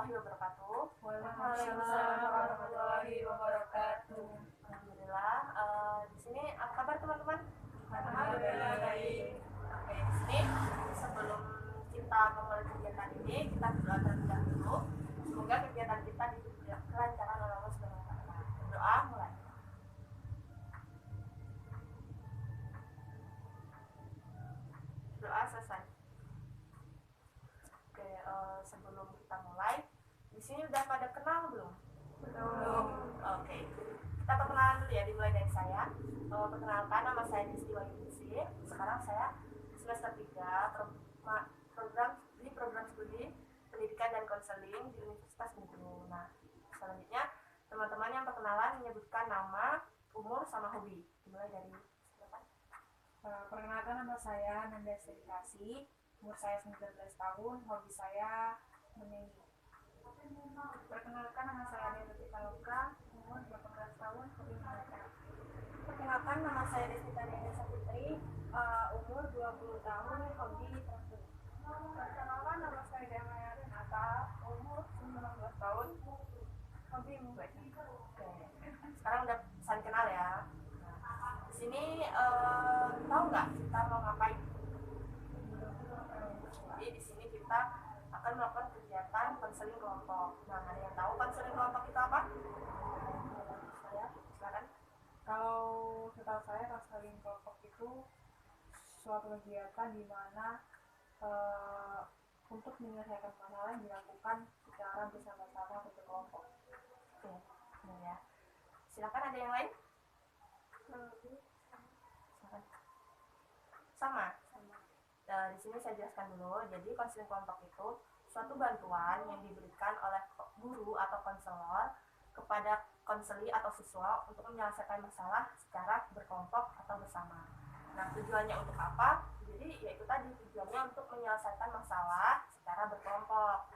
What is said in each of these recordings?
warahmatullahi wabarakatuh. Waalaikumsalam warahmatullahi wabarakatuh. Alhamdulillah. Di sini apa kabar teman-teman? Alhamdulillah baik. Oke, di sini sebelum kita memulai kegiatan ini, kita berdoa terlebih dahulu. Semoga kegiatan kita diberi kelancaran oleh Allah Subhanahu wa Ta'ala. Doa mulai. Doa selesai. Oke, sebelum kita mulai, di sini udah pada kenal belum? Belum. Oke, kita perkenalan dulu ya, dimulai dari saya. Perkenalkan, nama saya Disti Wahyuningsih. Sekarang saya semester 3 program studi pendidikan dan konseling di Universitas Bengkulu. Nah, selanjutnya teman-teman yang perkenalan menyebutkan nama, umur, sama hobi. Dimulai dari silakan. Perkenalkan, nama saya Nanda Serikasi, umur saya 19 tahun, hobi saya menyanyi. Perkenalkan, nama saya Dea Pitaloka, umur 18 tahun, hobi membaca. Perkenalkan, nama saya Desita Deni Saputri, umur 20 tahun, hobi traveling. Perkenalkan, nama saya Dea Renata, umur 19 tahun, hobi membaca. Oke, sekarang udah saling kenal ya. Nah, di sini tahu nggak kita mau ngapain? Jadi di sini kita akan melakukan kegiatan konseling kelompok. Nah, ada yang tahu konseling kelompok itu apa? Saya, silakan. Kalau setahu saya, konseling kelompok itu suatu kegiatan di mana untuk menyelesaikan masalah yang dilakukan secara bersama-sama atau berkelompok. Oke, benar ya. Silakan, ada yang lain? Silakan. Sama. Di sini saya jelaskan dulu. Jadi konseling kelompok itu suatu bantuan yang diberikan oleh guru atau konselor kepada konseli atau siswa untuk menyelesaikan masalah secara berkelompok atau bersama. Nah, tujuannya untuk apa? Jadi yaitu tadi, tujuannya untuk menyelesaikan masalah secara berkelompok.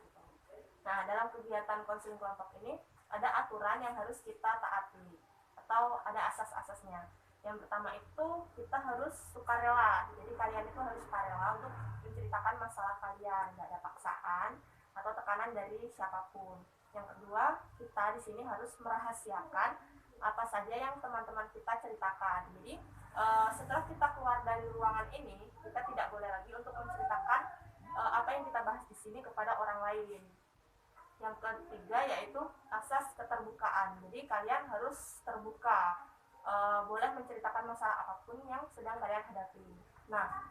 Nah, dalam kegiatan konseling kelompok ini ada aturan yang harus kita taati atau ada asas-asasnya. Yang pertama itu kita harus sukarela. Jadi kalian itu harus sukarela untuk menceritakan masalah kalian, nggak ada paksaan atau tekanan dari siapapun. Yang kedua, kita di sini harus merahasiakan apa saja yang teman-teman kita ceritakan. Jadi setelah kita keluar dari ruangan ini, kita tidak boleh lagi untuk menceritakan apa yang kita bahas di sini kepada orang lain. Yang ketiga yaitu asas keterbukaan. Jadi kalian harus terbuka, boleh menceritakan masalah apapun yang sedang kalian hadapi. Nah,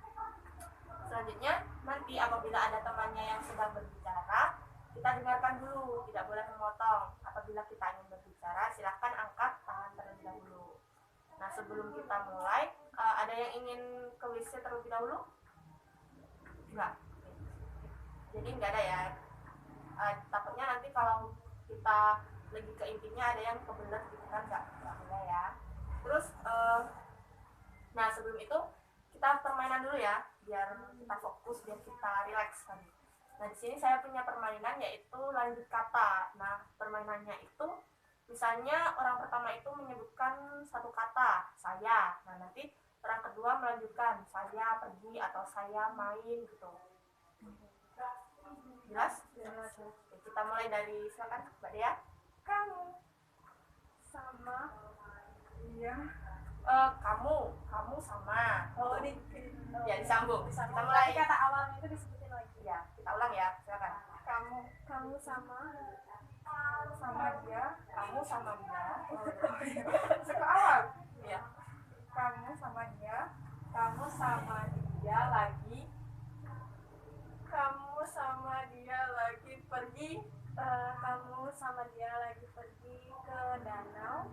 selanjutnya nanti apabila ada temannya yang sedang berbicara, kita dengarkan dulu, tidak boleh memotong. Apabila kita ingin berbicara, silahkan angkat tangan terlebih dahulu. Nah, sebelum kita mulai, ada yang ingin ke WC terlebih dahulu? Enggak. Jadi enggak ada ya. Takutnya nanti kalau kita lagi ke intinya ada yang kebelet gitu kan, enggak boleh ya. Terus, nah sebelum itu kita permainan dulu ya, biar kita fokus, biar kita rileks kan. Nah, di sini saya punya permainan yaitu lanjut kata. Nah, permainannya itu misalnya orang pertama itu menyebutkan satu kata, saya. Nah, nanti orang kedua melanjutkan, saya pergi atau saya main gitu. Jelas? Jelas. Oke, kita mulai dari silakan Mbak Dea. Kamu sama Iya. Kamu sama. Ya, Disambung. disambung. Kita mulai. Kata awalnya itu disebutin lagi. Ya, kita ulang ya, silakan. Kamu sama Dia. Kamu sama dia. Suka awal. Ya. Kamu sama dia. Kamu sama dia lagi. Kamu sama dia lagi pergi. Kamu sama dia lagi pergi ke danau.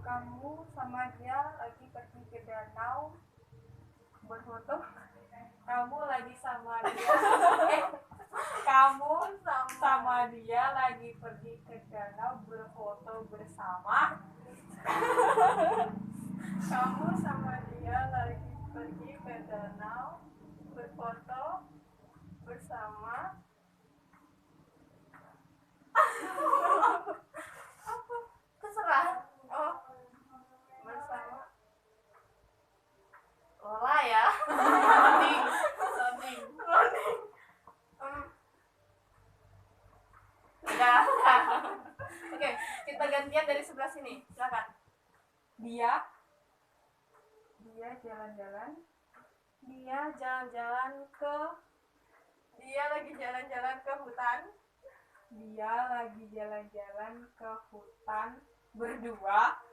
Kamu sama dia lagi pergi ke danau berfoto. Kamu lagi sama dia. Kamu sama dia lagi pergi ke danau berfoto bersama. Kamu sama dia lagi pergi ke danau berfoto bersama. Terserah. Bersama Lola ya. loading. Dia jalan-jalan. Dia jalan-jalan ke Dia lagi jalan-jalan ke hutan. Dia lagi jalan-jalan ke hutan berdua.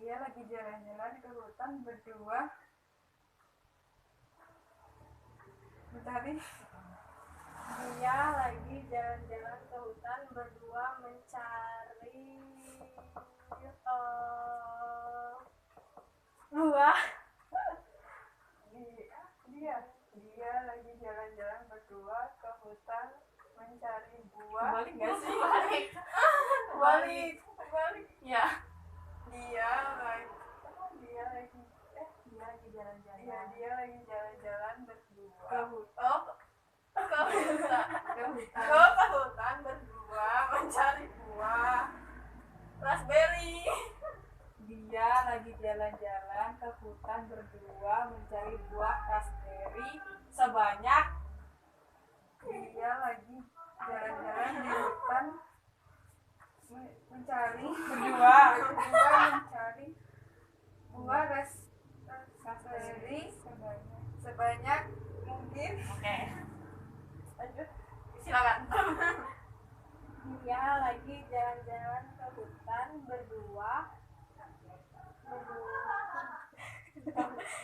Dia lagi jalan-jalan ke hutan berdua. Bentar. Dia lagi jalan-jalan ke hutan berdua mencari buah. Dia lagi jalan-jalan berdua ke hutan mencari buah. Balik nggak sih? Balik. Ya. Dia lagi jalan-jalan. Iya, dia lagi jalan-jalan berdua Ke hutan. ke hutan berdua mencari buah raspberry. Dia lagi jalan-jalan ke hutan berdua mencari buah raspberry sebanyak. Dia lagi jalan-jalan di hutan mencari buah raspberry sebanyak mungkin. Oke. Lanjut. Silakan. Dia lagi jalan-jalan ke hutan berdua.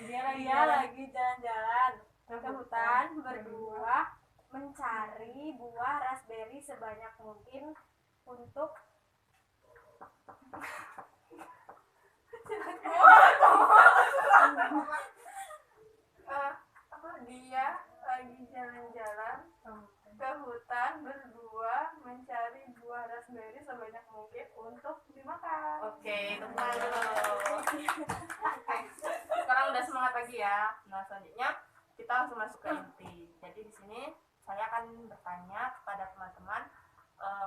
Dia Dia lagi jalan-jalan ke hutan berdua mencari buah raspberry sebanyak mungkin untuk dia lagi jalan-jalan ke hutan berdua mencari buah raspberry sebanyak mungkin untuk dimakan. Oke, tepuk tangan dulu. Oke. Sekarang udah semangat lagi ya. Nah, selanjutnya kita langsung masuk ke inti. Jadi di sini saya akan bertanya kepada teman-teman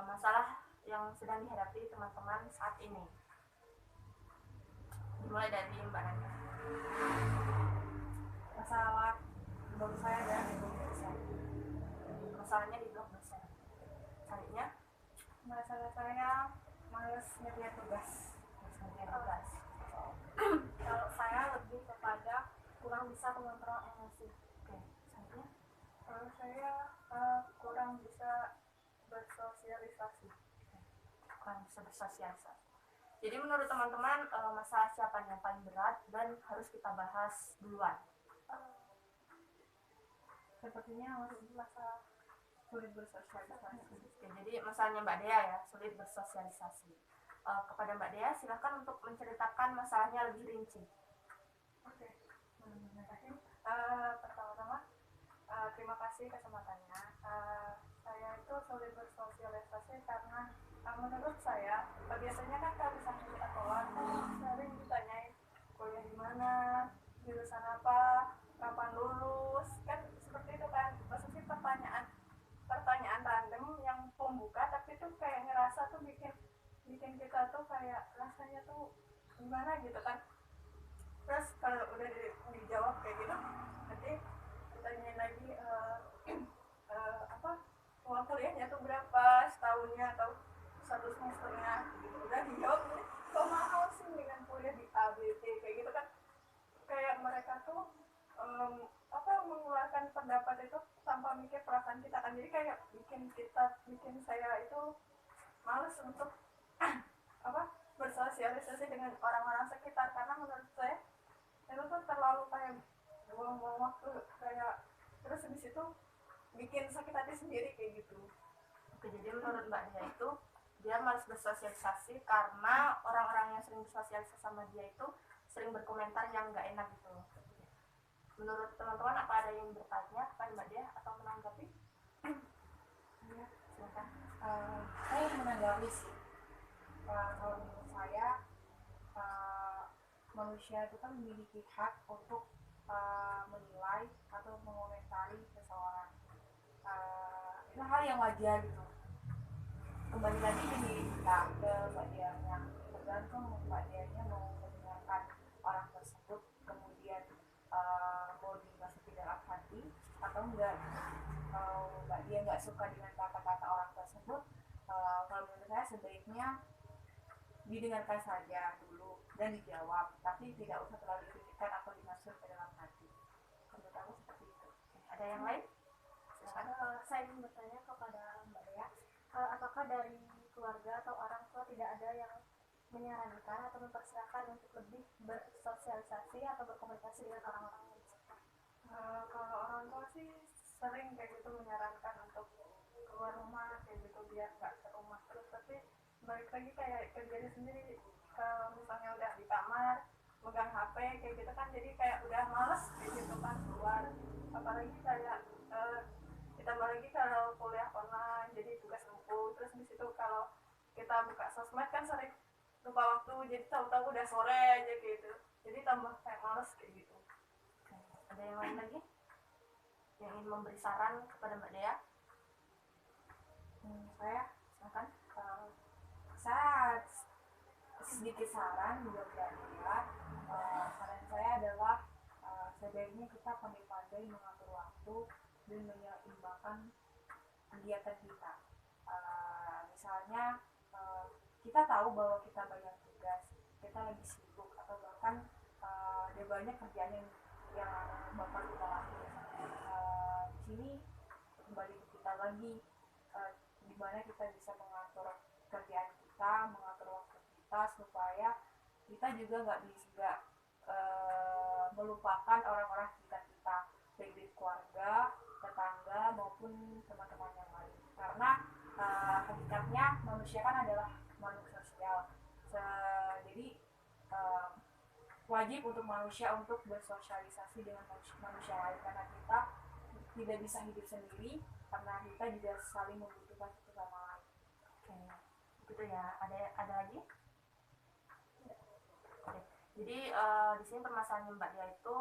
masalah yang sedang dihadapi teman-teman saat ini. Dimulai dari Mbak Nanda. masalah baru saya dan ibu dosen. Masalahnya di blok dosen. Selanjutnya, Masalah saya males ngerjain tugas. Kalau saya lebih kepada kurang bisa mengontrol emosi. Oke, selanjutnya. Kalau saya kurang bisa bersosialisasi. Kurang bisa bersosialisasi. Jadi menurut teman-teman masalah siapa yang paling berat dan harus kita bahas duluan? Sepertinya masalah sulit bersosialisasi. Oke, jadi masalahnya Mbak Dea ya, sulit bersosialisasi. Kepada Mbak Dea, silakan untuk menceritakan masalahnya lebih rinci. Oke. Pertama-tama terima kasih kesempatannya. Saya itu sulit bersosialisasi karena menurut saya biasanya kan kalau misalnya di sekolah sering ditanyain kuliah di mana, jurusan apa, kapan lulus, kan seperti itu kan. Maksudnya pertanyaan random yang pembuka, tapi tuh kayak ngerasa tuh bikin kita tuh kayak rasanya tuh gimana gitu kan. Terus kalau udah dijawab kayak gitu, nanti ditanyain lagi uang kuliahnya tuh berapa setahunnya atau satu semesternya gitu. Udah dijawab, kok mahal sih dengan kuliah di ABT kayak gitu kan. Kayak mereka tuh mengeluarkan pendapat itu tanpa mikir perasaan kita kan. Jadi kayak bikin saya itu males untuk bersosialisasi dengan orang-orang sekitar, karena menurut saya itu tuh terlalu kayak buang-buang waktu, kayak terus habis itu bikin sakit hati sendiri kayak gitu. Oke, jadi menurut Mbak Dea itu dia malas bersosialisasi karena orang-orang yang sering bersosialisasi sama dia itu sering berkomentar yang nggak enak gitu. Menurut teman-teman, apa ada yang bertanya kepada Mbak Dea atau menanggapi? Iya. Silakan. Saya menanggapi sih. Kalau menurut saya manusia itu kan memiliki hak untuk menilai atau mengomentari seseorang. Itu hal yang wajar gitu. Kembali lagi di diri kita, ke Mbak Dianya, tergantung Mbak Dianya mau mendengarkan orang tersebut, kemudian mau dimasuki dalam hati atau enggak. Kalau Mbak Dia nggak suka dengan kata-kata orang tersebut, kalau menurut saya sebaiknya didengarkan saja dulu, dan dijawab, tapi tidak usah terlalu dipikirkan atau dimasuk ke dalam hati. Menurut aku seperti itu. Ada yang lain? Silakan. Saya ingin bertanya kepada Mbak Dea, apakah dari keluarga atau orang tua tidak ada yang menyarankan atau mempersilahkan untuk lebih bersosialisasi atau berkomunikasi dengan orang-orang lain? Kalau orang tua sih sering kayak gitu menyarankan untuk keluar rumah kayak gitu biar nggak ke rumah terus, tapi balik lagi kayak kerjanya sendiri, kalau misalnya udah di kamar megang HP kayak gitu kan, jadi kayak udah males kayak gitu kan keluar. Apalagi kayak ditambah lagi kalau kuliah online jadi tugas numpuk, terus di situ kalau kita buka sosmed kan sering lupa waktu, jadi tahu-tahu udah sore aja gitu, jadi tambah kayak males kayak gitu. Ada yang lain lagi yang ingin memberi saran kepada Mbak Dea? Saya Silakan. saya sedikit saran buat Mbak Dea. Saran saya adalah sebaiknya kita pandai-pandai mengatur waktu dan menyeimbangkan kegiatan kita. Misalnya kita tahu bahwa kita banyak tugas, kita lagi sibuk, atau bahkan ada banyak kerjaan yang bakal kita lakukan. Di sini kembali ke kita lagi, gimana kita bisa mengatur kerjaan kita, mengatur waktu kita supaya kita juga nggak bisa melupakan orang-orang sekitar kita, baik dari keluarga, tetangga maupun teman-teman yang lain. Karena hakikatnya manusia kan adalah makhluk sosial. Jadi wajib untuk manusia untuk bersosialisasi dengan manusia lain, karena kita tidak bisa hidup sendiri, karena kita juga saling membutuhkan satu sama lain. Oke, gitu ya. Ada lagi? Oke. Jadi di sini permasalahan Mbak Dia itu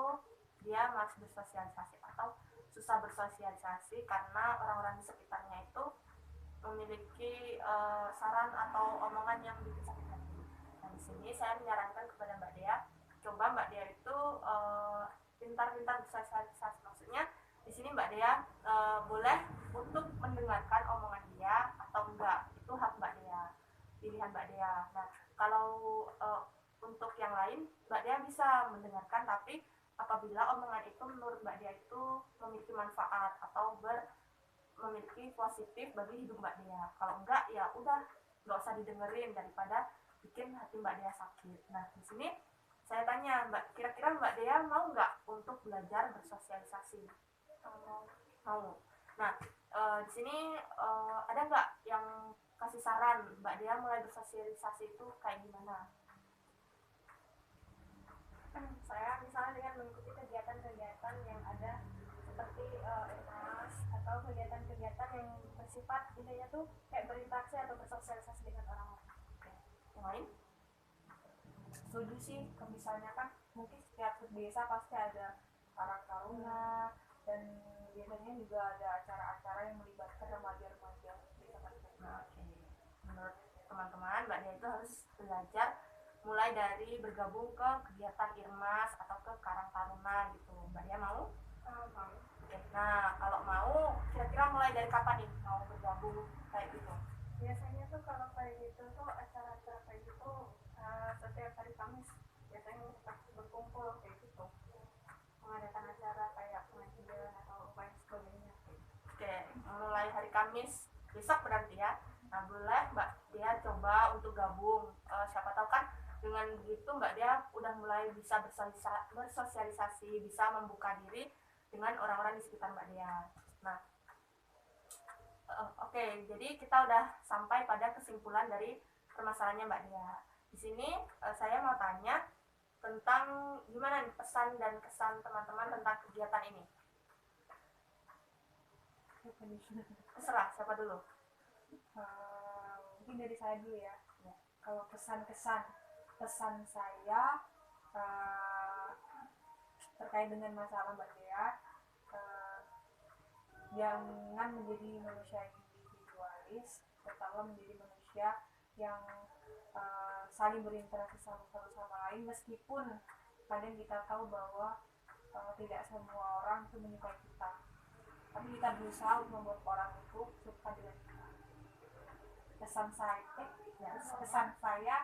dia malas bersosialisasi atau susah bersosialisasi karena orang-orang di sekitarnya itu memiliki saran atau omongan yang bikin sakit hati. Nah, di sini saya menyarankan kepada Mbak Dea, coba Mbak Dea itu pintar-pintar bersosialisasi. Maksudnya di sini Mbak Dea boleh untuk mendengarkan omongan dia atau enggak, itu hak Mbak Dea, pilihan Mbak Dea. Nah, kalau untuk yang lain Mbak Dea bisa mendengarkan, tapi apabila omongan itu menurut Mbak Dea itu memiliki manfaat atau memiliki positif bagi hidup Mbak Dea. Kalau enggak ya udah nggak usah didengerin daripada bikin hati Mbak Dea sakit. Nah, di sini saya tanya Mbak, kira-kira Mbak Dea mau nggak untuk belajar bersosialisasi? Mau. Nah, di sini ada nggak yang kasih saran Mbak Dea mulai bersosialisasi itu kayak gimana? Saya misalnya dengan mengikuti kegiatan-kegiatan yang ada seperti EMAS atau kegiatan-kegiatan yang bersifat intinya tuh kayak berinteraksi atau bersosialisasi dengan orang-orang. Oke. Yang lain? Setuju sih, misalnya kan mungkin setiap desa pasti ada karang taruna, dan biasanya juga ada acara-acara yang melibatkan remaja-remaja desa tersebut. Nah, oke. Menurut teman-teman, Mbak Dea itu harus belajar mulai dari bergabung ke kegiatan IRMAS atau ke Karang Taruna gitu. Mbak Dea mau? Mau. Oke. Nah, kalau mau, kira-kira mulai dari kapan nih mau bergabung kayak gitu? Biasanya tuh kalau kayak gitu tuh acara-acara kayak gitu setiap hari Kamis biasanya kita berkumpul kayak gitu, mengadakan acara kayak pengajian atau apa yang sebagainya. Oke, mulai hari Kamis besok berarti ya. Nah, boleh Mbak Dea coba untuk gabung. Siapa tahu kan dengan begitu Mbak Dea udah mulai bisa bersosialisasi, bisa membuka diri dengan orang-orang di sekitar Mbak Dea. Nah, oke, jadi kita udah sampai pada kesimpulan dari permasalahannya Mbak Dea. Di sini saya mau tanya tentang gimana nih pesan dan kesan teman-teman tentang kegiatan ini. Terserah, siapa dulu? Mungkin dari saya dulu ya. Kalau pesan saya terkait dengan masalah Mbak Dea, jangan menjadi manusia yang individualis, tetapi menjadi manusia yang saling berinteraksi satu sama lain, meskipun kadang kita tahu bahwa tidak semua orang itu menyukai kita, tapi kita berusaha untuk membuat orang itu suka dengan kita. Pesan saya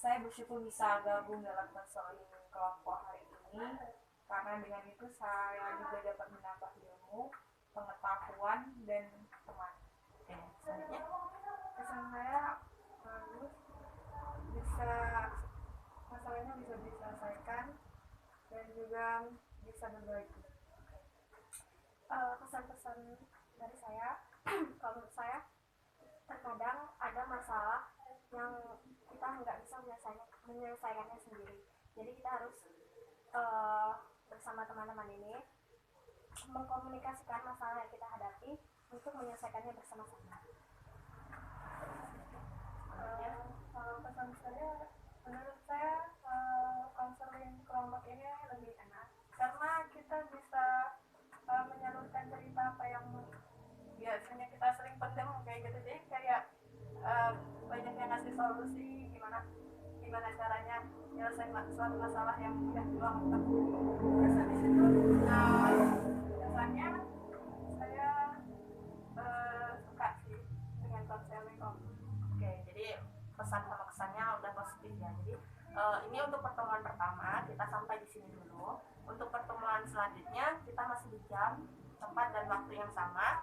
saya bersyukur bisa gabung dalam konseling kelompok hari ini karena dengan itu saya juga dapat menambah ilmu, pengetahuan, dan teman. Oke, selanjutnya. Kesan saya bagus, bisa masalahnya bisa diselesaikan dan juga bisa berbagi. Pesan-pesan dari saya, kalau menurut saya terkadang ada masalah yang kita nggak bisa menyelesaikannya sendiri. Jadi kita harus bersama teman-teman ini mengkomunikasikan masalah yang kita hadapi untuk menyelesaikannya bersama-sama. Kalau pesan saya, menurut saya konseling kelompok ini lebih enak karena kita bisa menyalurkan cerita apa yang biasanya kita sering pendem kayak gitu, jadi kayak banyak yang ngasih solusi gimana caranya nyelesain suatu masalah yang udah lama. Terus habis itu biasanya saya suka sih dengan konseling kelompok. Oke, jadi pesan sama kesannya udah positif ya. Jadi ini untuk pertemuan pertama kita sampai di sini dulu. Untuk pertemuan selanjutnya kita masih di jam, tempat dan waktu yang sama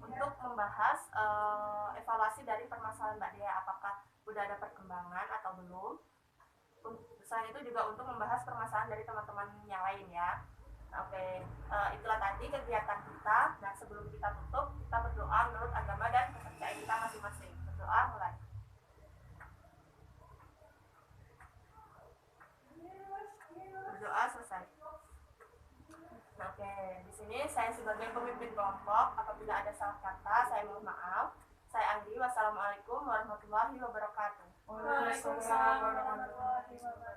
untuk membahas evaluasi dari permasalahan Mbak Dea, apakah udah ada perkembangan atau belum. Selain itu juga untuk membahas permasalahan dari teman-teman yang lain ya. Oke, itulah tadi kegiatan kita. Nah, sebelum kita tutup, kita berdoa menurut agama dan kepercayaan kita masing-masing. Berdoa mulai. Berdoa selesai. Nah, oke, di sini saya sebagai pemimpin kelompok, apabila ada salah kata, saya mohon maaf. Saya Anggi, wassalamualaikum warahmatullahi wabarakatuh. Waalaikumsalam warahmatullahi wabarakatuh.